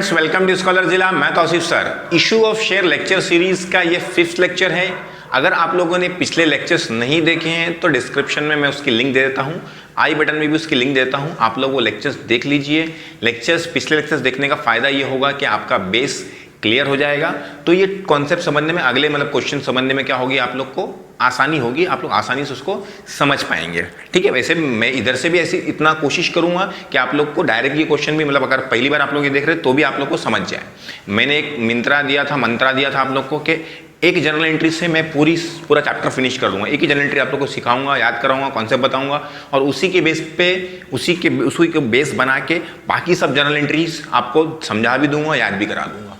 Friends, welcome to scholar जिला। मैं Tauseef sir. Issue of share lecture series का ये 5th लेक्चर है। अगर आप लोगों ने पिछले लेक्चर्स नहीं देखे हैं तो डिस्क्रिप्शन में मैं उसकी लिंक दे देता हूँ, आई बटन में भी उसकी लिंक देता हूँ। आप लोग वो लेक्चर्स देख लीजिए। पिछले लेक्चर्स देखने का फायदा ये होगा कि आपका बेस क्लियर हो जाएगा, तो ये कॉन्सेप्ट समझने में, अगले क्वेश्चन समझने में क्या होगी, आप लोग को आसानी होगी, आप लोग आसानी से उसको समझ पाएंगे। ठीक है। वैसे मैं इधर से भी ऐसी इतना कोशिश करूंगा कि आप लोग को डायरेक्ट ये क्वेश्चन भी, अगर पहली बार आप लोग ये देख रहे हैं तो भी आप लोग को समझ जाए। मैंने एक मंत्रा दिया था आप लोग को कि एक जर्नल एंट्री से मैं पूरा चैप्टर फिनिश कर दूंगा। एक ही जर्नल एंट्री आप लोग को सिखाऊंगा, याद कराऊंगा, कॉन्सेप्ट बताऊंगा और उसी के बेस पे उसी के बेस बना के बाकी सब जर्नल एंट्रीज आपको समझा भी दूंगा, याद भी करा दूंगा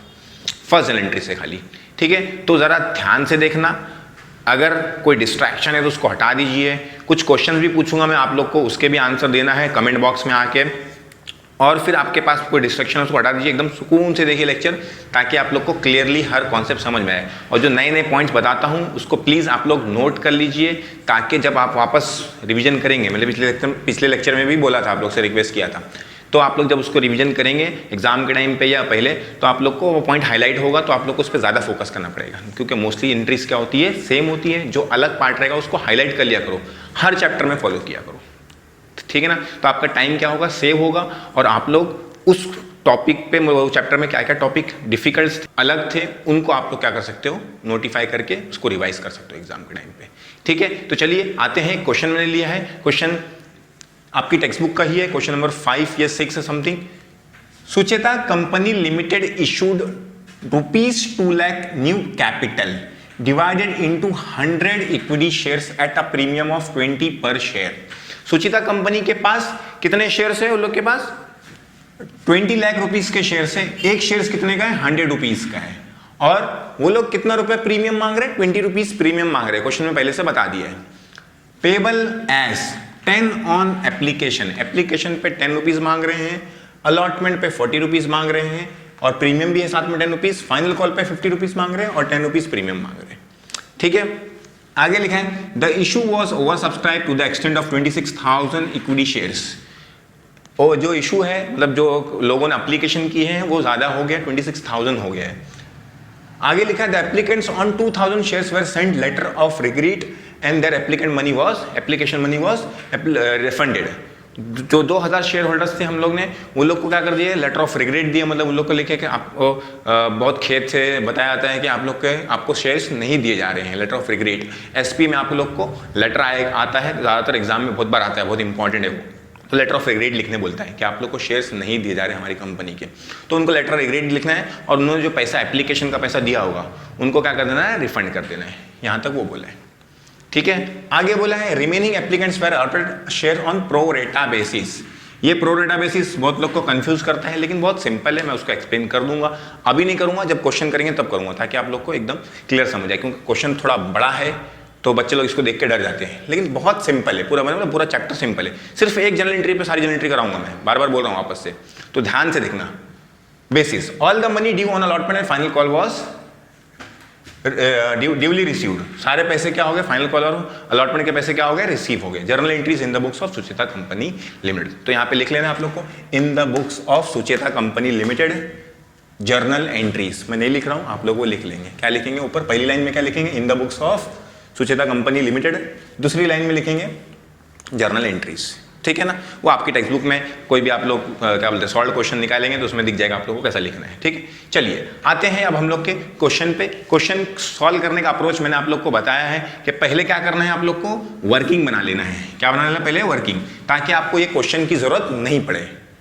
फर्स्ट जर्नल एंट्री से खाली। ठीक है। तो जरा ध्यान से देखना, अगर कोई डिस्ट्रैक्शन है तो उसको हटा दीजिए। कुछ क्वेश्चन भी पूछूंगा मैं आप लोग को, उसके भी आंसर देना है कमेंट बॉक्स में आके, और फिर आपके पास कोई डिस्ट्रैक्शन है उसको हटा दीजिए। एकदम सुकून से देखिए लेक्चर, ताकि आप लोग को क्लियरली हर कॉन्सेप्ट समझ में आए। और जो नए नए पॉइंट्स बताता हूँ उसको प्लीज़ आप लोग नोट कर लीजिए, ताकि जब आप वापस रिवीजन करेंगे, मैंने पिछले लेक्चर में भी बोला था, आप लोग से रिक्वेस्ट किया था, तो आप लोग जब उसको रिवीजन करेंगे एग्जाम के टाइम पे या पहले, तो आप लोग को वो पॉइंट हाईलाइट होगा, तो आप लोग को उस पर ज़्यादा फोकस करना पड़ेगा। क्योंकि मोस्टली एंट्रीज क्या होती है, सेम होती है। जो अलग पार्ट रहेगा उसको हाईलाइट कर लिया करो, हर चैप्टर में फॉलो किया करो। ठीक है ना। तो आपका टाइम क्या होगा, सेव होगा, और आप लोग उस टॉपिक पे, चैप्टर में क्या क्या टॉपिक डिफिकल्ट अलग थे, उनको आप लोग क्या कर सकते हो, नोटिफाई करके उसको रिवाइज कर सकते हो एग्जाम के टाइम पे। ठीक है। तो चलिए आते हैं, क्वेश्चन मैंने लिया है, क्वेश्चन आपकी टेक्स्ट बुक का ही है, क्वेश्चन नंबर 5 या 6 है something. Sucheta company limited issued ₹2 lakh new capital divided into 100 equity shares at a premium of 20 पर शेयर। सुचिता कंपनी के पास कितने शेयर्स है, उन लोग के पास 20 लाख रुपीस के शेयर्स है। एक शेयर्स कितने का है, 100 रुपीज का है, और वो लोग कितना रुपए प्रीमियम मांग रहे हैं, 20 रुपीज प्रीमियम मांग रहे हैं। क्वेश्चन में पहले से बता दिया है। Payable as 10 on application, application पे 10 रुपीज मांग रहे हैं, अलॉटमेंट पे 40 रुपीज मांग रहे हैं, और प्रीमियम भी है साथ में 10 रुपीज, फाइनल कॉल पे 50 रुपीज मांग रहे हैं और 10 रुपीज प्रीमियम मांग रहे हैं। ठीक है। आगे लिखा है the issue was over subscribe to the extent of 26,000 equity shares. और जो इशू है, जो लोगों ने एप्लीकेशन की है वो ज्यादा हो गया, 26,000 हो गया है। आगे लिखा है the applicants on 2,000 shares were sent letter of regret and their application money was refunded. जो 2,000 शेयर होल्डर्स थे हम लोग ने, उन लोग को क्या कर दिया, लेटर ऑफ रिग्रेट दिया। उन लोग को लिखे कि आपको बहुत खेद से बताया जाता है कि आपको शेयर्स नहीं दिए जा रहे हैं, लेटर ऑफ रिग्रेट। एसपी में आप लोग को लेटर आता है, ज़्यादातर एग्जाम में बहुत बार आता है, बहुत इंपॉर्टेंट है वो। तो लेटर ऑफ रिग्रेट लिखने बोलता है कि आप लोग को शेयर्स नहीं दिए जा रहे हमारी कंपनी के, तो उनको लेटर ऑफ रिग्रेट लिखना है, और उन्होंने जो पैसा एप्लीकेशन का पैसा दिया होगा उनको क्या कर देना है, रिफंड कर देना है। यहाँ तक वो बोला है। ठीक है। आगे बोला है remaining applicants were allotted share on pro rata basis. ये प्रो रेटा बेसिस बहुत लोग को कंफ्यूज करता है, लेकिन बहुत सिंपल है, मैं उसको एक्सप्लेन कर दूंगा। अभी नहीं करूंगा, जब क्वेश्चन करेंगे तब करूंगा, ताकि आप लोग को एकदम क्लियर समझ आए। क्योंकि क्वेश्चन थोड़ा बड़ा है तो बच्चे लोग इसको देख के डर जाते हैं, लेकिन बहुत सिंपल है, पूरा चैप्टर सिंपल है। सिर्फ एक जर्नल एंट्री पे सारी जर्नल एंट्री कराऊंगा मैं, बार बार बोल रहा हूँ वापस से, तो ध्यान से देखना। Basis all the money due on allotment and final call was duly received. सारे पैसे क्या हो गए, फाइनल कॉल और अलॉटमेंट के पैसे क्या हो गए, रिसीव हो गए। Journal entries in the books of Sucheta company limited. तो यहाँ पे लिख लेना आप लोग को, in the books of Sucheta company limited journal entries. मैं नहीं लिख रहा हूँ, आप लोग वो लिख लेंगे। क्या लिखेंगे ऊपर, पहली लाइन में क्या लिखेंगे, in the books of Sucheta company limited, दूसरी लाइन में लिखेंगे जर्नल एंट्रीज। ठीक है ना। वो आपकी टेक्स्ट बुक में कोई भी आप लोग क्या बोलते हैं, सॉल्व क्वेश्चन निकालेंगे तो उसमें दिख जाएगा आप लोगों को कैसा लिखना है। ठीक है। चलिए आते हैं अब हम लोग के क्वेश्चन पे। क्वेश्चन सॉल्व करने का अप्रोच मैंने आप लोग को बताया है कि पहले क्या करना है, आप लोग को वर्किंग बना लेना है। क्या बनाना है, पहले वर्किंग, ताकि आपको ये क्वेश्चन की जरूरत नहीं पड़े।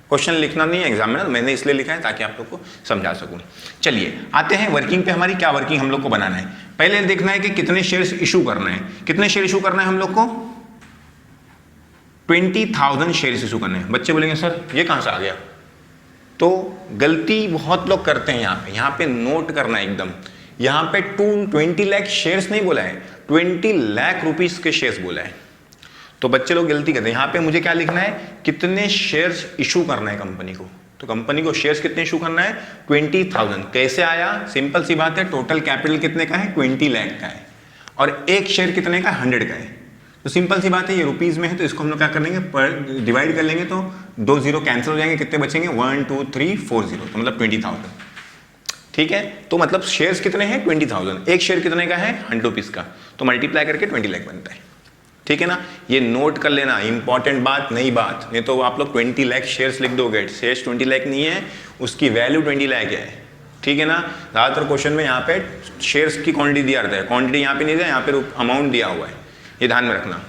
क्वेश्चन लिखना नहीं है एग्जाम में, मैंने इसलिए लिखा है ताकि आप लोग को समझा सकूं। चलिए आते हैं वर्किंग पे। हमारी क्या वर्किंग हम लोग को बनाना है, पहले देखना है कि कितने शेयर्स इशू करना है। कितने शेयर इशू करना है हम लोग को, 20,000 शेयर्स इशू करने हैं। बच्चे बोलेंगे सर ये कहां से आ गया, तो गलती बहुत लोग करते हैं यहाँ पे नोट करना है एकदम। यहाँ पे 20 लाख शेयर्स नहीं बोला है, 20 लाख रुपीस के शेयर्स बोला है। तो बच्चे लोग गलती करते हैं। यहाँ पे मुझे क्या लिखना है, कितने शेयर्स इशू करना है कंपनी को। तो कंपनी को शेयर्स कितने इशू करना है, 20,000। कैसे आया, सिंपल सी बात है, टोटल कैपिटल कितने का है, 20 लाख का है, और एक शेयर कितने का, 100 का है। तो सिंपल सी बात है, ये रुपीज़ में है तो इसको हम लोग क्या कर लेंगे, पर डिवाइड कर लेंगे तो 2 जीरो कैंसिल हो जाएंगे, कितने बचेंगे 1 2 3 4 जीरो, तो मतलब 20,000। ठीक है, तो मतलब शेयर्स कितने हैं 20,000, एक शेयर कितने का है 100 रुपीज़ का, तो मल्टीप्लाई करके 20 लाख बनता है। ठीक है ना, ये नोट कर लेना, इंपॉर्टेंट बात, नई बात, नहीं तो आप लोग 20 लाख शेयर्स लिख दोगे, शेयर्स 20 लाख नहीं है, उसकी वैल्यू 20 लाख है। ठीक है ना, ज़्यादातर क्वेश्चन में यहाँ पे शेयर्स की क्वांटिटी दिया रहता है, क्वांटिटी यहाँ पे नहीं दिया, यहाँ पे अमाउंट दिया हुआ है, ये ध्यान में रखना।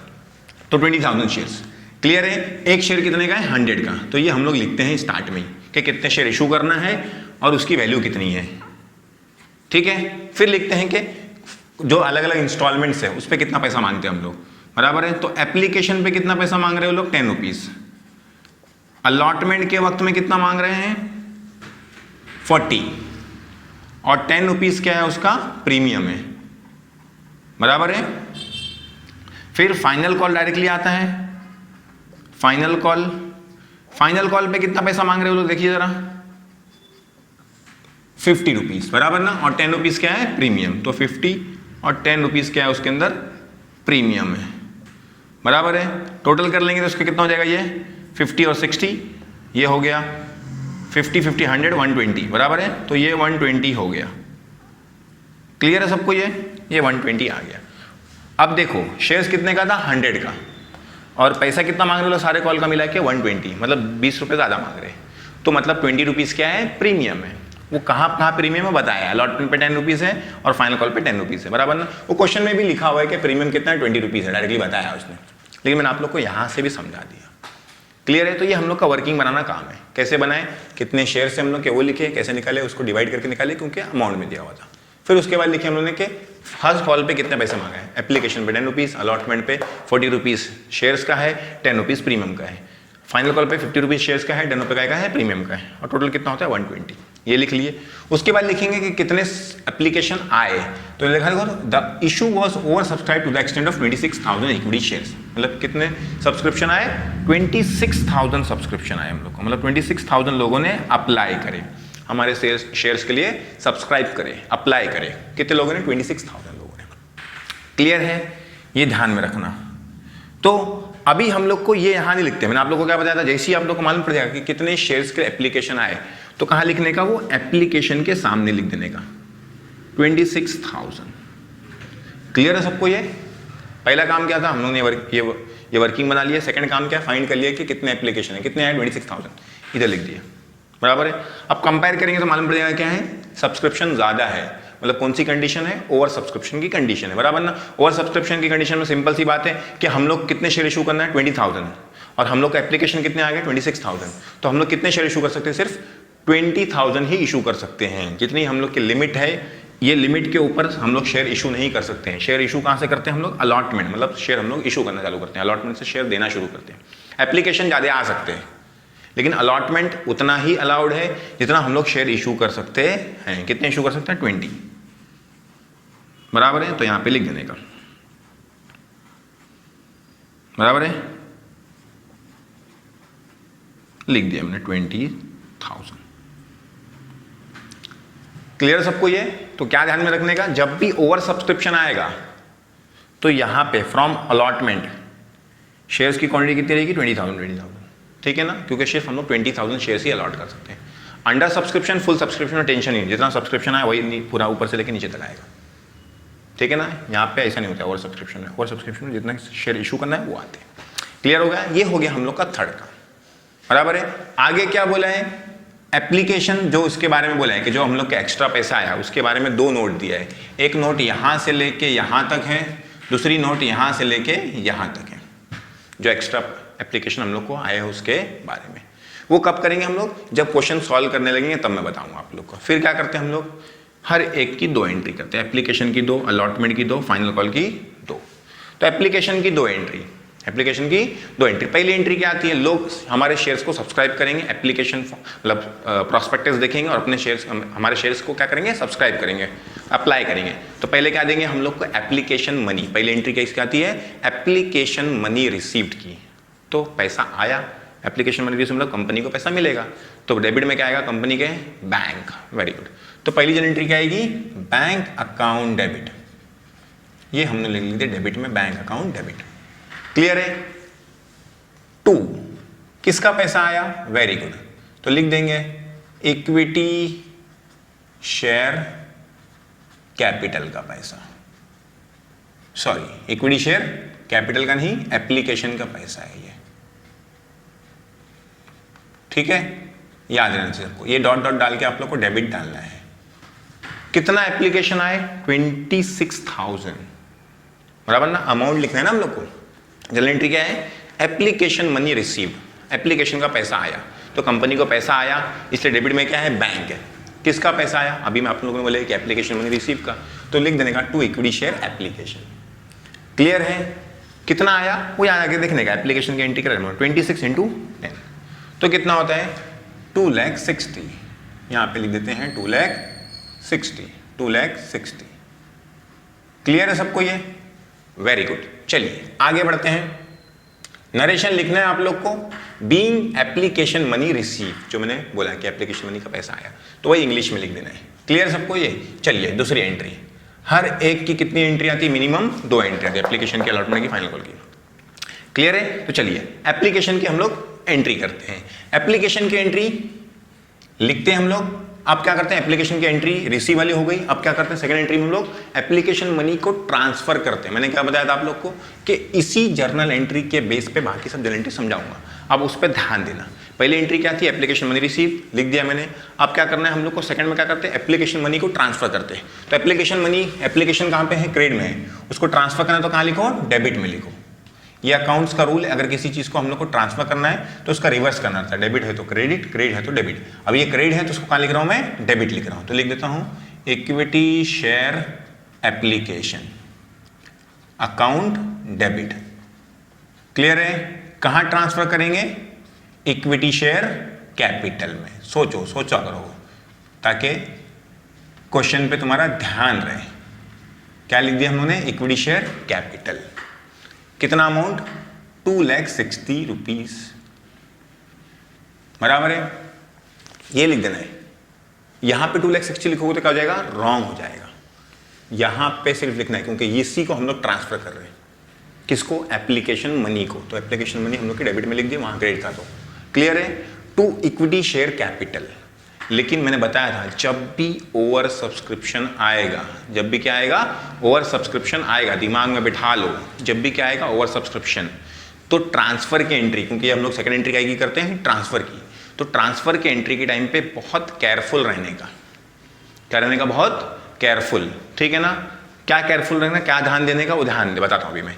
तो 20,000 शेयर्स, क्लियर है। एक शेयर कितने का है 100 का, तो ये हम लोग लिखते हैं स्टार्ट में कि कितने शेयर इशू करना है और उसकी वैल्यू कितनी है। ठीक है, फिर लिखते हैं कि जो अलग अलग इंस्टॉलमेंट्स है उस पर कितना पैसा मांगते हैं हम लोग, बराबर है। तो एप्लीकेशन पे कितना पैसा मांग रहे हो लोग 10 रुपीज़, अलॉटमेंट के वक्त में कितना मांग रहे हैं 40, और 10 रुपीज़ क्या है उसका प्रीमियम है, बराबर है। फिर फाइनल कॉल डायरेक्टली आता है, फाइनल कॉल पे कितना पैसा मांग रहे हो लोग देखिए जरा 50 रुपीज़, बराबर ना, और 10 रुपीज़ क्या है प्रीमियम, तो 50 और 10 रुपीज़ क्या है उसके अंदर प्रीमियम है, बराबर है। टोटल कर लेंगे तो उसका कितना हो जाएगा, ये 50 और 60, ये हो गया 50 50 100 120, बराबर है, तो ये 120 हो गया। क्लियर है सबको, ये 120 आ गया। अब देखो शेयर्स कितने का था 100 का, और पैसा कितना मांग रहे हो सारे कॉल का मिला के 120, मतलब 20 रुपये ज़्यादा मांग रहे हैं, तो मतलब 20 रुपीज़ क्या है प्रीमियम है। वो कहाँ प्रीमियम है बताया, अलॉटमेंट पे 10 रुपीज़ है और फाइनल कॉल पे 10 रुपीज़ है, बराबर ना। वो क्वेश्चन में भी लिखा हुआ है कि प्रीमियम कितना है 20 रुपीज़ है, डायरेक्टली बताया उसने, लेकिन मैंने आप लोग को यहाँ से भी समझा दिया। क्लियर है, तो ये हम लोग का वर्किंग बनाना काम है, कैसे बनाए, कितने शेयर से हम लोग के वो लिखे, कैसे निकाले, उसको डिवाइड करके निकाले क्योंकि अमाउंट में दिया हुआ था। फिर उसके बाद लिखे हम लोगों ने कि फर्स्ट कॉल पे कितने पैसे मांगे हैं, एप्लीकेशन पे 10 रुपीज़, अलॉटमेंट पे 40 रुपीज़ शेयर्स का है, 10 रुपीज़ प्रीमियम का है, फाइनल कॉल पे 50 रुपीज़ शेयर्स का है, 10 रुपये का है प्रीमियम का है, और टोटल कितना होता है 120, ये लिख लिए। उसके बाद लिखेंगे कि कितने एप्लीकेशन आए, तो लिखा the issue was over subscribe to the extent of 26,000 equity shares, मतलब कितने सब्सक्रिप्शन आए 26,000 सब्सक्रिप्शन आए हम लोग को, मतलब 26,000 लोगों ने अप्लाई करे हमारे शेयर्स के लिए, सब्सक्राइब करे, अप्लाई करे, कितने लोगों ने 26,000 लोगों ने। क्लियर है, ये ध्यान में रखना। तो अभी हम लोग को ये यहाँ नहीं लिखते, मैंने आप लोगों को क्या बताया था, जैसे ही आप लोग को मालूम पड़ जाएगा कि कितने शेयर्स के एप्लीकेशन आए, तो कहाँ लिखने का, वो एप्लीकेशन के सामने लिख देने का 26,000। क्लियर है सबको, ये पहला काम क्या था, हम लोगों ने ये वर्किंग बना लिया। सेकंड काम क्या, फाइंड कर लिया कि कितने एप्लीकेशन है, कितने आए 26,000, इधर लिख दिया, बराबर है। अब कंपेयर करेंगे तो मालूम पड़ जाएगा क्या है, सब्सक्रिप्शन ज़्यादा है, मतलब कौन सी कंडीशन है, ओवर सब्सक्रिप्शन की कंडीशन है, बराबर ना। ओवर सब्सक्रिप्शन की कंडीशन में सिंपल सी बात है कि हम लोग कितने शेयर इशू करना है 20,000, और हम लोग का एप्लीकेशन कितने आ गए 26,000, तो हम लोग कितने शेयर इशू कर सकते हैं, सिर्फ 20,000 ही इशू कर सकते हैं, जितनी हम लोग की लिमिट है। ये लिमिट के ऊपर हम लोग शेयर इशू नहीं कर सकते हैं। शेयर इशू कहाँ से करते हैं हम लोग, अलॉटमेंट, मतलब शेयर हम लोग इशू करना चालू करते हैं, अलॉटमेंट से शेयर देना शुरू करते हैं। एप्लीकेशन ज़्यादा आ सकते हैं, लेकिन अलॉटमेंट उतना ही अलाउड है जितना हम लोग शेयर इशू कर सकते हैं। कितने इशू कर सकते हैं 20, बराबर है। तो यहां पे लिख देने का, बराबर है, लिख दिया मैंने 20,000। क्लियर सबको ये। तो क्या ध्यान में रखने का, जब भी ओवर सब्सक्रिप्शन आएगा तो यहां पे फ्रॉम अलॉटमेंट शेयर्स की क्वांटिटी कितनी रहेगी 20,000, ठीक है ना, क्योंकि सिर्फ हम लोग 20,000 शेयर्स ही अलॉट कर सकते हैं। अंडर सब्सक्रिप्शन, फुल सब्सक्रिप्शन में टेंशन नहीं, जितना सब्सक्रिप्शन आए वही पूरा ऊपर से लेकर नीचे तक आएगा, ठीक है ना। यहाँ पे ऐसा नहीं होता ओवर सब्सक्रिप्शन में। ओवर सब्सक्रिप्शन में जितना शेयर इशू करना है वो आते हैं। क्लियर हो गया, ये हो गया हम लोग का थर्ड का, बराबर है। आगे क्या बोला है, एप्लीकेशन जो उसके बारे में बोला है कि जो हम लोग का एक्स्ट्रा पैसा आया उसके बारे में 2 नोट दिया है। एक नोट यहाँ से लेके यहाँ तक है, दूसरी नोट यहाँ से लेके यहाँ तक है। जो एक्स्ट्रा एप्लीकेशन हम लोग को आया है उसके बारे में, वो कब करेंगे हम लोग, जब क्वेश्चन सॉल्व करने लगेंगे तब मैं बताऊंगा आप लोग को। फिर क्या करते हैं हम लोग, हर एक की 2 एंट्री करते हैं, एप्लीकेशन की 2, अलॉटमेंट की 2, फाइनल कॉल की 2। तो एप्लीकेशन की 2 एंट्री, एप्लीकेशन की 2 एंट्री। पहली एंट्री क्या आती है, लोग हमारे शेयर्स को सब्सक्राइब करेंगे, एप्लीकेशन मतलब प्रॉस्पेक्टस देखेंगे और अपने शेयर्स, हमारे शेयर्स को क्या करेंगे, सब्सक्राइब करेंगे, अप्लाई करेंगे। तो पहले क्या देंगे हम लोग को, एप्लीकेशन मनी। पहली एंट्री क्या आती है, एप्लीकेशन मनी रिसीव्ड की। तो पैसा आया, एप्लीकेशन मनी रिसीव्ड मतलब कंपनी को पैसा मिलेगा। तो डेबिट में क्या आएगा, कंपनी के बैंक। Very good. तो पहली जो एंट्री क्या आएगी, बैंक अकाउंट डेबिट। ये हमने लिख ली थी डेबिट में, बैंक अकाउंट डेबिट। क्लियर है? 2 किसका पैसा आया? वेरी गुड, तो लिख देंगे इक्विटी शेयर कैपिटल का पैसा, सॉरी इक्विटी शेयर कैपिटल का नहीं, एप्लीकेशन का पैसा है ये, ठीक है, याद रहना चाहिए आपको। ये डॉट डॉट डाल के आप लोग को डेबिट डालना है। कितना एप्लीकेशन आए? 26,000, बराबर ना? अमाउंट लिखना है ना हम लोग को। जनरल एंट्री क्या है? एप्लीकेशन मनी रिसीव, एप्लीकेशन का पैसा आया, तो कंपनी को पैसा आया, इसलिए डेबिट में क्या है? बैंक है। किसका पैसा आया? अभी मैं आप लोगों ने बोले कि एप्लीकेशन मनी रिसीव का, तो लिख देने का to equity share application. Clear है? कितना आया वो यहाँ आके देखने का, एप्लीकेशन की एंट्री करें 26 × 10, तो कितना होता है? 2,60,000। यहाँ पे लिख देते हैं 2,60,000। क्लियर है सबको ये? Very good. चलिए आगे बढ़ते हैं। नरेशन लिखना है आप लोग को, बीइंग एप्लीकेशन मनी रिसीव, जो मैंने बोला कि एप्लीकेशन मनी का पैसा आया, तो वही इंग्लिश में लिख देना है। क्लियर सबको ये? चलिए दूसरी एंट्री। हर एक की कितनी एंट्री आती है? मिनिमम 2 एंट्री आती है एप्लीकेशन की, अलॉटमेंट की, फाइनल कॉल की। क्लियर है? तो चलिए एप्लीकेशन की हम लोग एंट्री करते हैं। एप्लीकेशन की एंट्री लिखते हैं हम लोग। अब क्या करते हैं? एप्लीकेशन की एंट्री रिसीव वाली हो गई। अब क्या करते हैं? सेकंड एंट्री में हम लोग एप्लीकेशन मनी को ट्रांसफर करते हैं। मैंने क्या बताया था आप लोग को कि इसी जर्नल एंट्री के बेस पे बाकी सब जर्नल एंट्री समझाऊंगा, अब उस पर ध्यान देना। पहली एंट्री क्या थी? एप्लीकेशन मनी रिसीव, लिख दिया मैंने। अब क्या करना है हम लोग को? सेकंड में क्या करते हैं? एप्लीकेशन मनी को ट्रांसफर करते हैं। तो एप्लीकेशन मनी, एप्लीकेशन कहाँ पे है? क्रेडिट में है, उसको ट्रांसफर करना तो कहाँ लिखो? डेबिट में लिखो। ये अकाउंट्स का रूल है, अगर किसी चीज को हम लोग को ट्रांसफर करना है तो उसका रिवर्स करना था। डेबिट है तो क्रेडिट, क्रेडिट है तो डेबिट। अब ये क्रेडिट है तो उसको कहाँ लिख रहा हूं मैं? डेबिट लिख रहा हूं। तो लिख देता हूं equity share application account debit. Clear है? कहां ट्रांसफर करेंगे? इक्विटी शेयर कैपिटल में। सोचा करो ताकि क्वेश्चन पे तुम्हारा ध्यान रहे। क्या लिख दिया हम लोगों ने? Equity share capital. कितना अमाउंट? 2,60,000 रुपीज, बराबर है? ये लिख देना है। यहां पे 2,60,000 लिखोगे तो क्या हो जाएगा? रॉन्ग हो जाएगा। यहां पे सिर्फ लिखना है क्योंकि इसी को हम लोग ट्रांसफर कर रहे हैं। किसको? एप्लीकेशन मनी को। तो एप्लीकेशन मनी हम लोग के डेबिट में लिख दिए, वहां क्रेडिट था। तो क्लियर है? To equity share capital. लेकिन मैंने बताया था जब भी ओवर सब्सक्रिप्शन आएगा, जब भी क्या आएगा? ओवर सब्सक्रिप्शन आएगा, दिमाग में बिठा लो। जब भी क्या आएगा? ओवर सब्सक्रिप्शन, तो ट्रांसफर की एंट्री, क्योंकि हम लोग सेकंड एंट्री क्या की करते हैं? ट्रांसफर की। तो ट्रांसफर की एंट्री के टाइम पे बहुत केयरफुल रहने का। क्या रहने का? बहुत केयरफुल, ठीक है ना? क्या केयरफुल रहना, क्या ध्यान देने का? वो ध्यान दे, बताता हूं अभी मैं।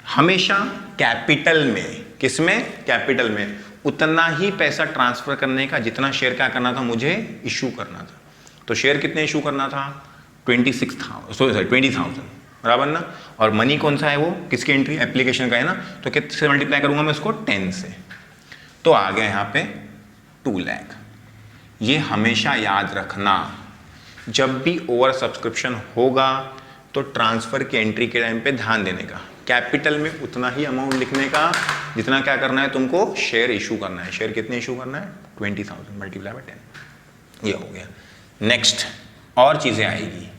हमेशा कैपिटल में, किसमें? कैपिटल में उतना ही पैसा ट्रांसफर करने का जितना शेयर क्या करना था? मुझे इशू करना था। तो शेयर कितने इशू करना था? 20,000, बराबर ना? और मनी कौन सा है वो? किसकी एंट्री? एप्लीकेशन का है ना? तो कितने मल्टीप्लाई करूंगा मैं उसको? 10 से। तो आ गया यहां पे 2 लाख। ये हमेशा याद रखना, जब भी ओवर सब्सक्रिप्शन होगा तो ट्रांसफर की एंट्री के टाइम पे ध्यान देने का। कैपिटल में उतना ही अमाउंट लिखने का जितना क्या करना है तुमको? शेयर इशू करना है। शेयर कितने इशू करना है? 20,000 मल्टीप्लाई बाय 10। ये हो गया। नेक्स्ट और चीजें आएगी।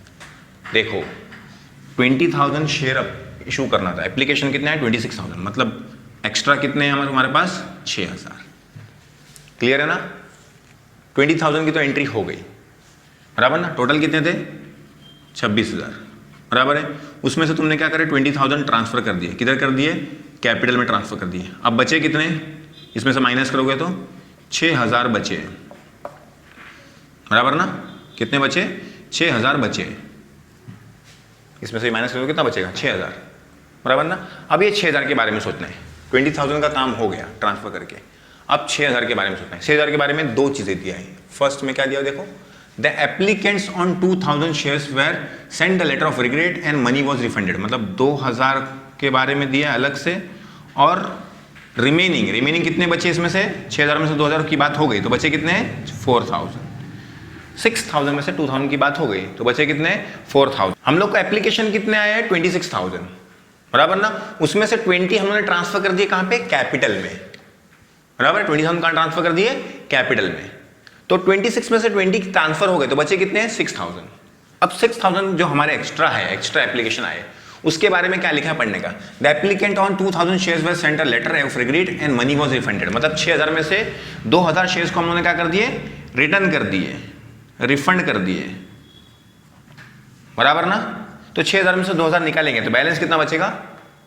देखो 20,000 शेयर अब इशू करना था, एप्लीकेशन कितने है? 26,000, मतलब एक्स्ट्रा कितने हैं हमारे पास? 6,000। क्लियर है ना? 20,000 की तो एंट्री हो गई, बराबर ना? टोटल कितने थे? 26,000, बराबर है? उसमें से तुमने क्या करे? 20,000 ट्रांसफर कर दिए। किधर कर दिए? कैपिटल में ट्रांसफर कर दिए। अब बचे कितने? इसमें से माइनस करोगे तो 6,000 बचे, बराबर ना? कितने बचे? 6,000 बचे। इसमें से माइनस करोगे कितना बचेगा? 6,000, बराबर ना? अब ये 6,000 के बारे में सोचना है। 20,000 का काम हो गया ट्रांसफर करके, अब 6,000 के बारे में सोचना है। 6,000 के बारे में 2 चीजें दिया है। फर्स्ट में क्या दिया? देखो, The applicants on 2,000 shares were sent a letter of regret and money was refunded। मतलब 2,000 के बारे में दिया अलग से, और रिमेनिंग कितने बचे इसमें से? 6,000 में से 2,000 की बात हो गई तो बचे कितने? 4,000। 6,000 में से 2,000 की बात हो गई तो बचे कितने? 4,000। हम लोग का एप्लीकेशन कितने आया है? 26,000, बराबर ना? उसमें से 20 हमने ट्रांसफर कर दिए कहां पे? कैपिटल में, बराबर? 20,000 कहां ट्रांसफर कर दिए? कैपिटल में। तो 26 में से 20 ट्रांसफर हो गए तो बचे कितने हैं? 6,000। अब 6,000 जो हमारे एक्स्ट्रा है, एक्स्ट्रा एप्लीकेशन आए, उसके बारे में क्या लिखा है पढ़ने का। The applicant on 2000 shares were sent a letter of regret and money was refunded, मतलब 6000 में से 2000 शेयर्स को उन्होंने क्या कर दिए, रिटर्न कर दिए, रिफंड कर दिए, बराबर ना। तो 6000 में से 2000 निकालेंगे तो बैलेंस कितना बचेगा,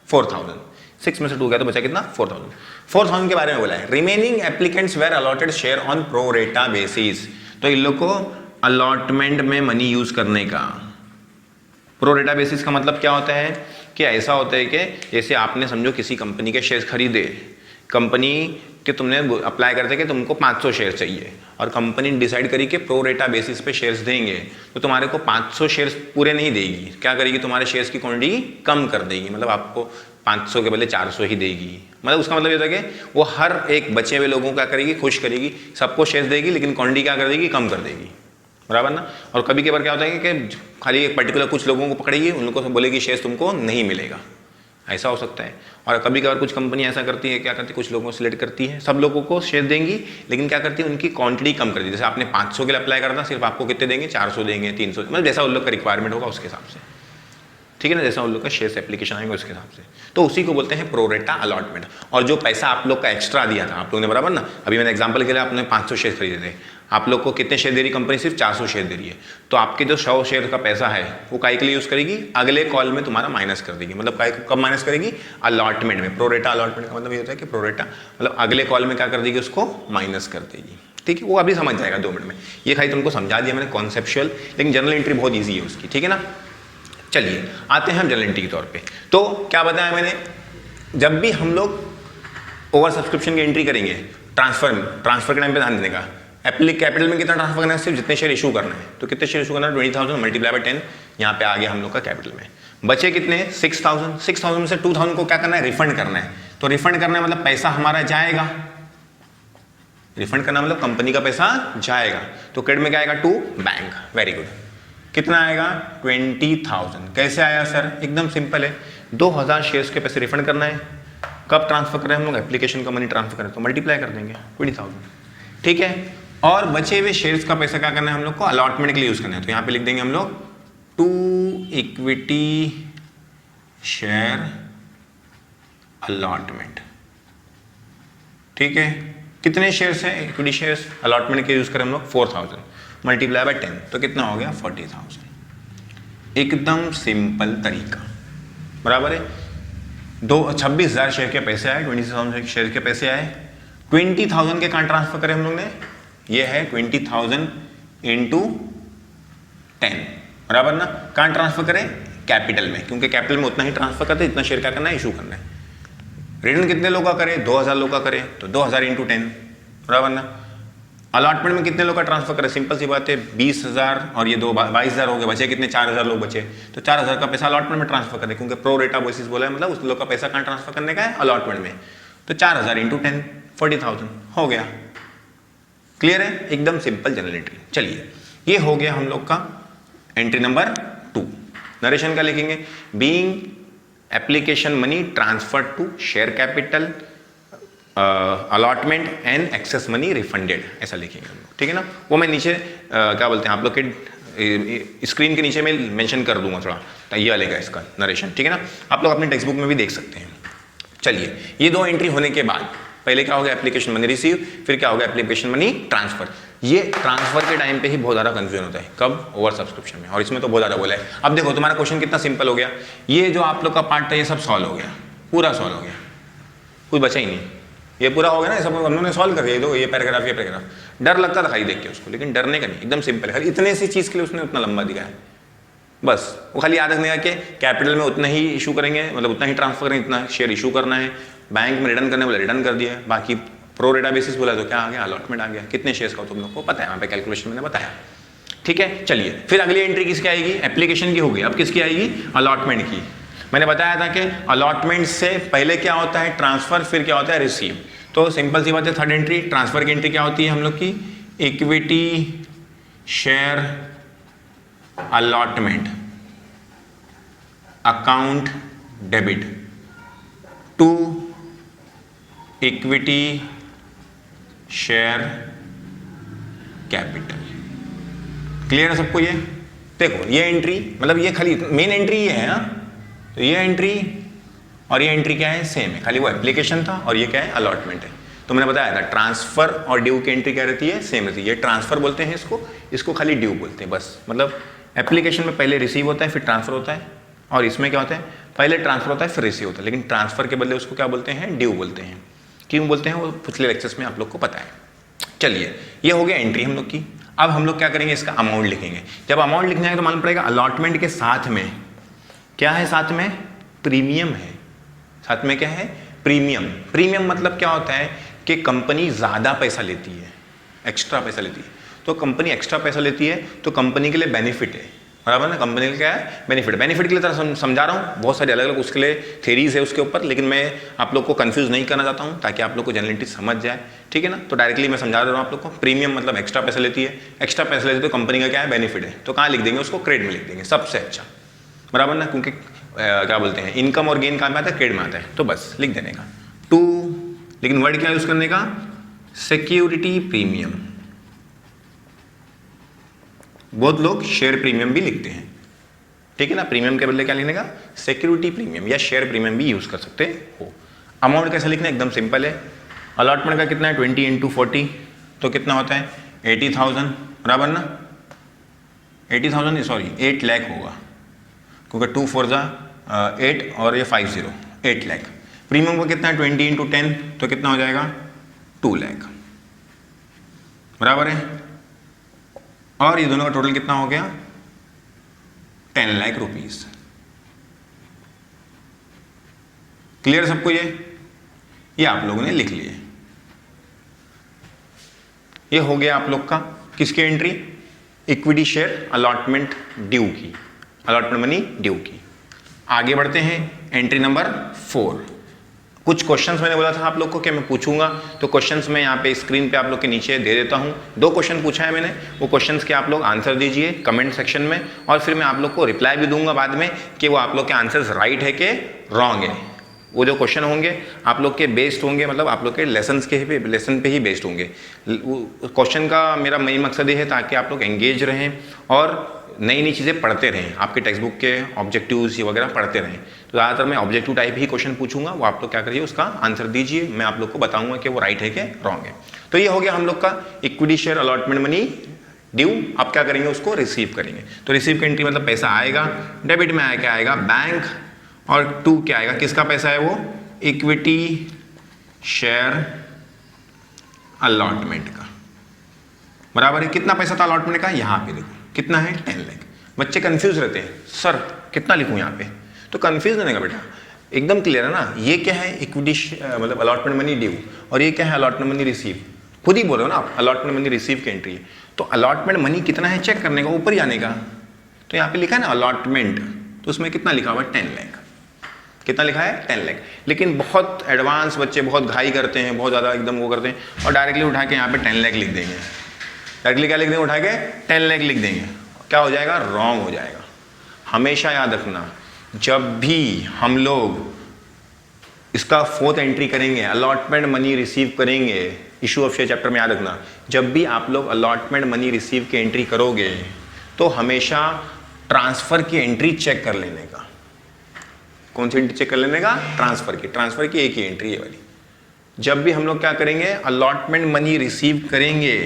4000। 6 में से 2 गया तो बचा कितना, 4000। 4000 के बारे में बोला है। Remaining applicants were allotted share on pro rata basis, तो इन लोग को अलॉटमेंट में मनी यूज करने का। प्रो रेटा बेसिस का मतलब क्या होता है कि ऐसा होता है कि जैसे आपने समझो किसी कंपनी के शेयर्स खरीदे, कंपनी के तुमने अप्लाई करते कि तुमको 500 शेयर चाहिए और कंपनी डिसाइड करी कि प्रो रेटा बेसिस पे शेयर्स देंगे, तो तुम्हारे को 500 शेयर्स पूरे नहीं देगी, क्या करेगी, तुम्हारे शेयर्स की क्वांटिटी कम कर देगी, मतलब आपको 500 के बदले 400 ही देगी। मतलब उसका मतलब ये होता है कि वो हर एक बचे हुए लोगों को क्या करेगी, खुश करेगी, सबको शेयर्स देगी लेकिन क्वांटिटी क्या कर देगी, कम कर देगी, बराबर ना। और कभी कभार क्या होता है कि खाली एक पर्टिकुलर कुछ लोगों को पकड़ेगी, उन लोगों को बोलेगी शेयर्स तुमको नहीं मिलेगा, ऐसा हो सकता है। और कभी कभार कुछ कंपनी ऐसा करती है, क्या करती है, कुछ लोगों को सिलेक्ट करती है, सब लोगों को शेयर देंगी लेकिन क्या करती है, उनकी क्वांटिटी कम कर दी। जैसे आपने 500 के लिए अप्लाई करना, सिर्फ आपको कितने देंगे, 400 देंगे, 300, मतलब जैसा उन लोग का रिक्वायरमेंट होगा उसके हिसाब से, ठीक है ना, जैसा उन लोग का शेयर्स एप्लीकेशन आएंगे उसके हिसाब से। तो उसी को बोलते हैं प्रो रेटा अलॉटमेंट। और जो पैसा आप लोग का एक्स्ट्रा दिया था आप लोगों ने, बराबर ना, अभी मैंने एग्जांपल के लिए आपने 500 शेयर खरीदे थे, आप लोग को कितने शेयर दे रही कंपनी, सिर्फ 400 शेयर दे रही है, तो आपके जो 100 शेयर का पैसा है वो काय के लिए यूज करेगी, अगले कॉल में तुम्हारा माइनस कर देगी। मतलब काय कब माइनस करेगी, अलॉटमेंट में। प्रो रेटा अलॉटमेंट का मतलब ये होता है कि प्रो रेटा मतलब अगले कॉल में क्या कर देगी, उसको माइनस कर देगी, ठीक है। वो अभी समझ जाएगा 2 मिनट में, ये खाली तुमको समझा दिया मैंने कॉन्सेप्चुअल, लेकिन जनरल एंट्री बहुत ईजी है उसकी, ठीक है ना। चलिए आते हैं हम जनरल एंट्री के तौर पे। तो क्या बताया मैंने, जब भी हम लोग ओवर सब्सक्रिप्शन की एंट्री करेंगे, ट्रांसफर के टाइम पे ध्यान देने का, कैपिटल में कितना ट्रांसफर करना है, सिर्फ जितने शेयर इशू करना है, तो कितने शेयर इशू करना है, 20,000 मल्टीप्लाई बाय 10, यहाँ पे आ गया हम लोग का कैपिटल में। बचे कितने, 6,000। 6,000 में से 2,000 को क्या करना है, रिफंड करना है। तो रिफंड करना है मतलब पैसा हमारा जाएगा, रिफंड करना मतलब कंपनी का पैसा जाएगा, तो क्रेडिट में क्या आएगा, टू बैंक। Very good. कितना आएगा, 20,000। कैसे आया सर, एकदम सिंपल है, 2,000 शेयर्स के पैसे रिफंड करना है, कब ट्रांसफर करें हम लोग, एप्लीकेशन का मनी ट्रांसफर करें तो मल्टीप्लाई कर देंगे 20,000, ठीक है। और बचे हुए शेयर्स का पैसा क्या करना है हम लोग को, अलॉटमेंट के लिए यूज करना है, तो यहाँ पे लिख देंगे हम लोग टू इक्विटी शेयर अलॉटमेंट, ठीक है। कितने शेयर्स हैं, इक्विटी शेयर्स अलॉटमेंट के यूज करें हम लोग 4,000 मल्टीप्लाई बाय 10, तो कितना हो गया, 40,000। एकदम सिंपल तरीका, बराबर है। 26,000 शेयर के पैसे आए, 20,000 शेयर के पैसे आए, 20,000 के कहाँ ट्रांसफर करें हम लोग ने, ये है 20,000 इंटू 10, बराबर ना। कहाँ ट्रांसफर करें, कैपिटल में, क्योंकि कैपिटल में उतना ही ट्रांसफर करते, इतना शेयर क्या करना है, इशू करना है। रिटर्न कितने लोग का करें, 2,000 लोग का करें, तो 2,000 इंटू 10, बराबर ना। अलॉटमेंट में कितने लोग का ट्रांसफर करें, सिंपल सी बात है, 20,000 और ये 22,000 हो गए, बचे कितने, 4,000 लोग बचे, तो 4,000 का पैसा अलॉटमेंट में ट्रांसफर करें, क्योंकि प्रो रेटा बेसिस बोला है, मतलब उस लोग का पैसा कहाँ ट्रांसफर करने का है, अलॉटमेंट में। तो 4,000 इंटू 10, 40,000 हो गया। क्लियर है, एकदम सिंपल जनरल एंट्री। चलिए ये हो गया हम लोग का एंट्री नंबर 2। नरेशन का लिखेंगे, being application money transfer to share capital allotment and excess money refunded, ऐसा लिखेंगे हम लोग, ठीक है ना। वो मैं नीचे क्या बोलते हैं आप लोग के स्क्रीन के नीचे मैं मेंशन कर दूंगा थोड़ा, तो ये आएगा इसका नरेशन, ठीक है ना। आप लोग अपने टेक्स्ट बुक में भी देख सकते हैं। चलिए ये 2 एंट्री होने के बाद पहले क्या हो गया, एप्लीकेशन मनी रिसीव, फिर क्या हो गया, एप्लीकेशन मनी ट्रांसफर। ये ट्रांसफर के टाइम पे ही बहुत ज़्यादा कंफ्यूजन होता है, कब, ओवर सब्सक्रिप्शन में, और इसमें तो बहुत ज़्यादा बोला है। अब देखो तुम्हारा क्वेश्चन कितना सिंपल हो गया, ये जो आप लोग का पार्ट था ये सब सॉल्व हो गया, पूरा सॉल्व हो गया, कुछ बचा ही नहीं, ये पूरा हो गया ना, सब हम लोगों ने सॉल्व कर दिया। दो ये पैराग्राफ, ये पैराग्राफ, डर लगता था खाली देख के उसको, लेकिन डरने का नहीं, एकदम सिंपल है। खाली इतने सी चीज़ के लिए उसने उतना लंबा दिया है, बस वो खाली याद रखने का कि कैपिटल में उतना ही इशू करेंगे, मतलब उतना ही ट्रांसफर करेंगे, इतना शेयर इशू करना है, बैंक में रिटर्न करने बोला रिटर्न कर दिया, बाकी प्रो रेटा बेसिस बोला तो क्या आ गया, अलॉटमेंट आ गया। कितने शेयर्स का तुम लोग को पता है, वहाँ पे कैलकुलेशन मैंने बताया, ठीक है। चलिए फिर अगली एंट्री किसकी आएगी, एप्लीकेशन की होगी, अब किसकी आएगी, अलॉटमेंट की। मैंने बताया था कि अलॉटमेंट से पहले क्या होता है, ट्रांसफर, फिर क्या होता है, रिसीव। तो सिंपल सी बात है, थर्ड एंट्री ट्रांसफर की एंट्री क्या होती है हम लोग की, equity share allotment account debit to equity share capital. Clear है सबको ये? देखो ये एंट्री, मतलब ये खाली मेन एंट्री ये है, तो ये एंट्री और ये एंट्री क्या है, सेम है, खाली वो एप्लीकेशन था और ये क्या है, अलॉटमेंट है। तो मैंने बताया था ट्रांसफर और ड्यू की एंट्री क्या रहती है, सेम रहती है। ये ट्रांसफर बोलते हैं इसको खाली ड्यू बोलते हैं बस। मतलब एप्लीकेशन में पहले रिसीव होता है फिर ट्रांसफर होता है, और इसमें क्या होता है, पहले ट्रांसफर होता है फिर रिसीव होता है, लेकिन ट्रांसफर के बदले उसको क्या बोलते हैं, ड्यू बोलते हैं। क्यों बोलते हैं वो पिछले लेक्चर्स में आप लोग को पता है। चलिए ये हो गया एंट्री हम लोग की। अब हम लोग क्या करेंगे, इसका अमाउंट लिखेंगे। जब अमाउंट लिखना है तो मालूम पड़ेगा अलॉटमेंट के साथ में क्या है, साथ में प्रीमियम है। साथ में क्या है, प्रीमियम। प्रीमियम मतलब क्या होता है कि कंपनी ज़्यादा पैसा लेती है, एक्स्ट्रा पैसा लेती है। तो कंपनी एक्स्ट्रा पैसा लेती है तो कंपनी के लिए बेनिफिट है, बराबर ना। कंपनी के लिए क्या है, बेनिफिट। बेनिफिट के लिए तरह समझा रहा हूँ, बहुत सारे अलग अलग उसके लिए थेरीज है उसके ऊपर, लेकिन मैं आप लोग को कंफ्यूज नहीं करना चाहता हूँ ताकि आप लोग को जनरलिटी समझ जाए, ठीक है ना। तो डायरेक्टली मैं समझा रहा हूँ आप लोग को। प्रीमियम मतलब एक्स्ट्रा पैसा लेती है, एक्स्ट्रा पैसा लेती है तो कंपनी का क्या है, बेनिफिट है। तो कहाँ लिख देंगे उसको, क्रेडिट में लिख देंगे, सबसे अच्छा, बराबर ना। क्योंकि क्या बोलते हैं, इनकम और गेन कहाँ में आता है, क्रेडिट में आता है। तो बस लिख देने का टू, लेकिन वर्ड क्या यूज करने का, सिक्योरिटी प्रीमियम। बहुत लोग शेयर प्रीमियम भी लिखते हैं, ठीक है ना। प्रीमियम के बदले क्या लिखने का, सिक्योरिटी प्रीमियम या शेयर प्रीमियम भी यूज कर सकते हो। अमाउंट कैसे लिखना है, एकदम सिंपल है। अलॉटमेंट का कितना है, 20 × 40, तो कितना होता है 80,000, बराबर ना। 80,000 सॉरी 8 लाख होगा, क्योंकि 2 4 × 8 और ये 50, 8 लाख। प्रीमियम का कितना है, 20 × 10, तो कितना हो जाएगा 2 लाख, बराबर है। और ये दोनों का टोटल कितना हो गया, 10 लाख रुपीस। क्लियर सबको, ये आप लोगों ने लिख लिए। ये हो गया आप लोग का किसकी entry, equity share allotment due की, अलॉटमेंट मनी ड्यू की। आगे बढ़ते हैं, एंट्री नंबर 4। कुछ क्वेश्चंस मैंने बोला था आप लोग को कि मैं पूछूंगा, तो क्वेश्चंस मैं यहाँ पे स्क्रीन पे आप लोग के नीचे दे देता हूँ। 2 क्वेश्चन पूछा है मैंने, वो क्वेश्चंस के आप लोग आंसर दीजिए कमेंट सेक्शन में, और फिर मैं आप लोग को रिप्लाई भी दूंगा बाद में कि वो आप लोग के आंसर्स राइट है कि रॉन्ग है। वो जो क्वेश्चन होंगे आप लोग के बेस्ड होंगे, मतलब आप लोग के लेसन पे ही बेस्ड होंगे। क्वेश्चन का मेरा मेन मकसद ये है ताकि आप लोग एंगेज रहें और नई नई चीज़ें पढ़ते रहें, आपके टेक्स्ट बुक के ऑब्जेक्टिव्स ये वगैरह पढ़ते रहें। तो ज़्यादातर मैं ऑब्जेक्टिव टाइप ही क्वेश्चन पूछूंगा, वो आप लोग क्या करिए, उसका आंसर दीजिए, मैं आप लोग को बताऊंगा कि वो राइट है कि रॉन्ग है। तो ये हो गया हम लोग का equity share allotment money due. आप क्या करेंगे, उसको रिसीव करेंगे। तो रिसीव की एंट्री मतलब पैसा आएगा, डेबिट में क्या आएगा, बैंक, और 2 क्या आएगा, किसका पैसा है वो, इक्विटी शेयर अलॉटमेंट का, बराबर है। कितना पैसा था अलॉटमेंट का, यहाँ पे देखो कितना है, 10 लाख। बच्चे कंफ्यूज रहते हैं, सर कितना लिखूं यहाँ पे, तो कंफ्यूज नहीं का बेटा, एकदम क्लियर है ना। ये क्या है, इक्विटी मतलब अलॉटमेंट मनी ड्यू, और ये क्या है, अलॉटमेंट मनी रिसीव। खुद ही बोल रहे हो ना आप, अलॉटमेंट मनी रिसीव की एंट्री है। तो अलॉटमेंट मनी कितना है चेक करने का, ऊपर जाने का। तो यहाँ पे लिखा है ना अलॉटमेंट, तो उसमें कितना लिखा हुआ है, 10 लाख। कितना लिखा है, 10 लाख। लेकिन बहुत एडवांस बच्चे बहुत घाई करते हैं, बहुत ज़्यादा एकदम वो करते हैं और डायरेक्टली उठा के यहाँ पे 10 लाख लिख देंगे। डायरेक्टली क्या लिख देंगे, उठा के 10 लाख लिख देंगे। क्या हो जाएगा, रॉन्ग हो जाएगा। हमेशा याद रखना, जब भी हम लोग इसका 4th एंट्री करेंगे, अलॉटमेंट मनी रिसीव करेंगे, इशू ऑफ शेयर चैप्टर में याद रखना, जब भी आप लोग अलॉटमेंट मनी रिसीव की एंट्री करोगे तो हमेशा ट्रांसफर की एंट्री चेक कर लेने का। कौन सी एंट्री चेक कर लेने का, ट्रांसफर की एक ही एंट्री है वाली। जब भी हम लोग क्या करेंगे, अलॉटमेंट मनी रिसीव करेंगे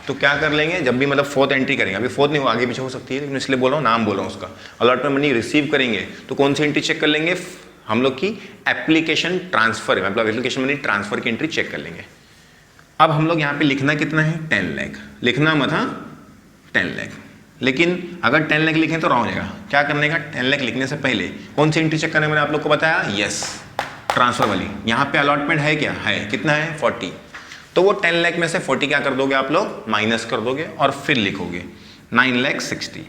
तो क्या कर लेंगे, जब भी मतलब 4th एंट्री करेंगे, अभी 4th नहीं हो, आगे पीछे हो सकती है, लेकिन इसलिए बोल रहा हूँ, नाम बोल रहा हूँ उसका। अलॉटमेंट मनी रिसीव करेंगे तो कौन सी एंट्री चेक कर लेंगे, हम लोग की एप्लीकेशन ट्रांसफर, मतलब एप्लीकेशन मनी ट्रांसफर की एंट्री चेक कर लेंगे। अब हम लोग यहाँ पे लिखना कितना है, 10 लाख लिखना मत, हाँ 10 लाख। लेकिन अगर 10 लाख लिखें तो रॉन्ग हो जाएगा। क्या करने का, 10 लाख लिखने से पहले कौन सी एंट्री चेक करने मैंने आप लोग को बताया, यस ट्रांसफर वाली। यहाँ पे अलॉटमेंट है क्या, है, कितना है 40। तो वो 10 लाख में से 40 क्या कर दोगे आप लोग, माइनस कर दोगे और फिर लिखोगे 9,60,000,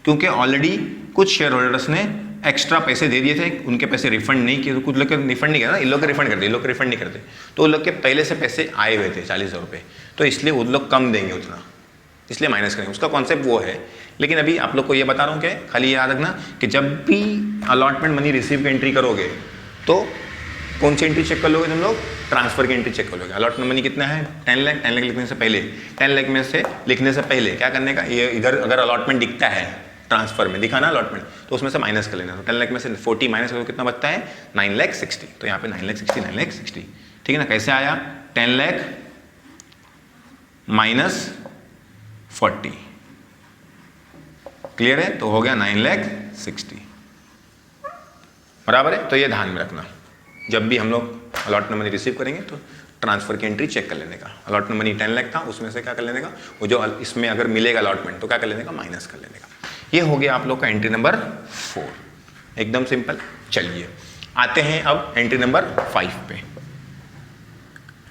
क्योंकि ऑलरेडी कुछ शेयर होल्डर्स ने एक्स्ट्रा पैसे दे दिए थे, उनके पैसे रिफंड नहीं किए। तो कुछ लोग रिफंड नहीं किया ना, इन लोग के रिफंड करते, इन लोग के रिफंड नहीं करते। तो उन लोग के पहले से पैसे आए हुए थे 40,000 रुपये, तो इसलिए वो लोग कम देंगे उतना, इसलिए माइनस करेंगे। उसका कॉन्सेप्ट वो है। लेकिन अभी आप लोग को ये बता रहा हूँ कि खाली याद रखना कि जब भी अलॉटमेंट मनी रिसीव की एंट्री करोगे तो कौन सी एंट्री चेक कर लोगे तुम लोग, ट्रांसफर की एंट्री चेक कर लोगे। अलॉटमेंट मनी कितना है, 10 लाख। 10 लाख लिखने से पहले, 10 लाख में से लिखने से पहले क्या करने का, ये इधर अगर अलॉटमेंट दिखता है ट्रांसफर में दिखाना अलॉटमेंट, तो उसमें से माइनस कर लेना। तो 10 लाख में से 40 माइनस करो कितना बचता है 9,60,000। तो यहाँ पे 9,60,000 ठीक है ना। कैसे आया 10 लाख माइनस 40, क्लियर है। तो हो गया 9,60,000 बराबर है। तो ये ध्यान में रखना जब भी हम लोग अलॉटमेंट मनी रिसीव करेंगे तो ट्रांसफर की एंट्री चेक कर लेने का। अलॉटमेंट मनी 10 लाख था, उसमें से क्या कर लेने का, वो जो इसमें अगर मिलेगा अलॉटमेंट तो क्या कर लेने का, माइनस कर लेने का। ये हो गया आप लोग का एंट्री नंबर 4, एकदम सिंपल। चलिए आते हैं अब एंट्री नंबर 5 पे।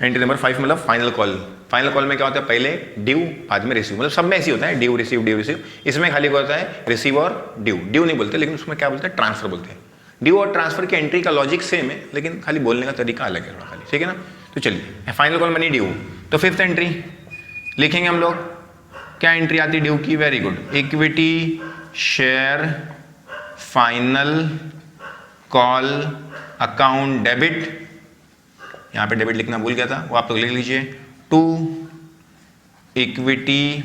एंट्री नंबर 5 मतलब फाइनल कॉल। फाइनल कॉल में क्या होता है, पहले ड्यू बाद में रिसीव, मतलब सब में ऐसे होता है ड्यू रिसीव। इसमें खाली क्या होता है रिसीव और ड्यू नहीं बोलते, लेकिन उसमें क्या बोलते हैं ट्रांसफर बोलते हैं। ड्यू और ट्रांसफर की एंट्री का लॉजिक सेम है, लेकिन खाली बोलने का तरीका अलग है थोड़ा खाली, ठीक है ना। तो चलिए फाइनल कॉल मनी ड्यू, तो 5th एंट्री लिखेंगे हम लोग। क्या एंट्री आती है ड्यू की, very good, equity share final call account debit. यहां पे डेबिट लिखना भूल गया था, वो आप लोग लिख लीजिए, टू इक्विटी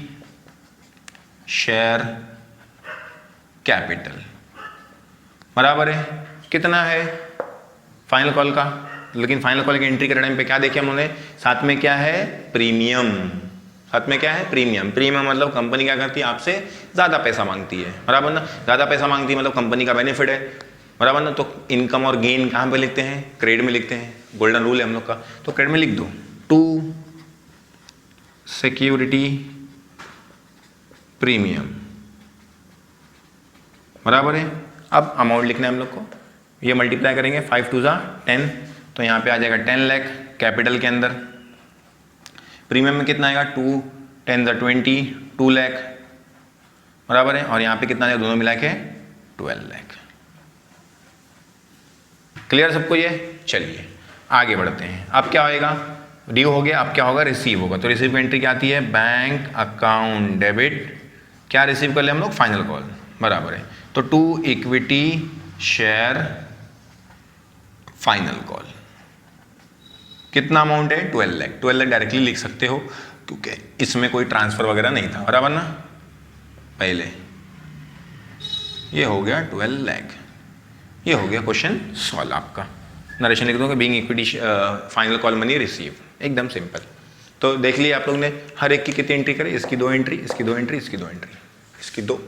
शेयर कैपिटल बराबर है कितना है फाइनल कॉल का। लेकिन फाइनल कॉल की एंट्री करने टाइम पे क्या देखे हमने, साथ में क्या है प्रीमियम, साथ में क्या है प्रीमियम। प्रीमियम मतलब कंपनी क्या करती है, आपसे ज्यादा पैसा मांगती है, बराबर ना। ज्यादा पैसा मांगती है मतलब कंपनी का बेनिफिट है, बराबर ना। तो इनकम और गेन कहाँ पे लिखते हैं, क्रेडिट में लिखते हैं, गोल्डन रूल है हम लोग का। तो क्रेडिट में लिख दो, टू सिक्योरिटी प्रीमियम बराबर है। अब अमाउंट लिखना है हम लोग को, ये मल्टीप्लाई करेंगे 5 2 10, तो यहाँ पे आ जाएगा 10 लाख कैपिटल के अंदर। प्रीमियम में कितना आएगा 2 10 20 2 लाख बराबर है। और यहाँ पे कितना आएगा दोनों मिला के 12 लाख। क्लियर सबको ये। चलिए आगे बढ़ते हैं। अब क्या होएगा, ड्यू हो गया, अब क्या होगा रिसीव होगा। तो रिसीव की एंट्री क्या आती है, बैंक अकाउंट डेबिट, क्या रिसीव कर ले हम लोग फाइनल कॉल बराबर है। तो to equity share final call, कितना अमाउंट है 12 लाख। 12 लाख डायरेक्टली लिख सकते हो क्योंकि इसमें कोई ट्रांसफर वगैरह नहीं था, बराबर ना। पहले ये हो गया 12 लाख, ये हो गया क्वेश्चन सॉल्व आपका। नरेशन लिख दूंगा being equity final call money receive, एकदम सिंपल। तो देख लिया आप लोग ने हर एक की कितनी एंट्री करे, इसकी 2 एंट्री, इसकी 2 एंट्री, इसकी 2 एंट्री, इसकी 2,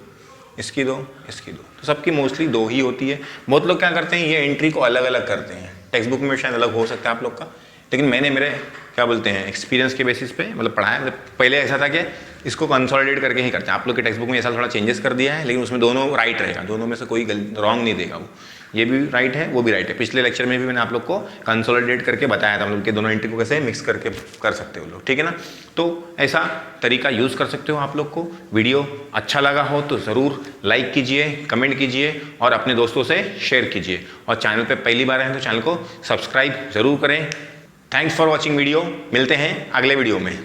इसकी 2, इसकी 2। तो सबकी मोस्टली 2 ही होती है। बहुत लोग क्या करते हैं ये एंट्री को अलग अलग करते हैं, टेक्स्ट बुक में शायद अलग हो सकता है आप लोग का, लेकिन मैंने मेरे क्या बोलते हैं एक्सपीरियंस के बेसिस पे मतलब पढ़ा है। पहले ऐसा था कि इसको कंसोलिडेट करके ही करते हैं। आप लोग के टेक्स्ट बुक में ऐसा थोड़ा चेंजेस कर दिया है, लेकिन उसमें दोनों राइट रहेगा, दोनों में से कोई रॉन्ग नहीं देगा। वो ये भी राइट है, वो भी राइट है। पिछले लेक्चर में भी मैंने आप लोग को कंसोलिडेट करके बताया था, मतलब कि दोनों एंट्री को कैसे मिक्स करके कर सकते हो लोग, ठीक है ना। तो ऐसा तरीका यूज़ कर सकते हो आप लोग को। वीडियो अच्छा लगा हो तो ज़रूर लाइक कीजिए, कमेंट कीजिए और अपने दोस्तों से शेयर कीजिए। और चैनल पे पहली बार आए तो चैनल को सब्सक्राइब ज़रूर करें। थैंक्स फॉर वॉचिंग वीडियो, मिलते हैं अगले वीडियो में।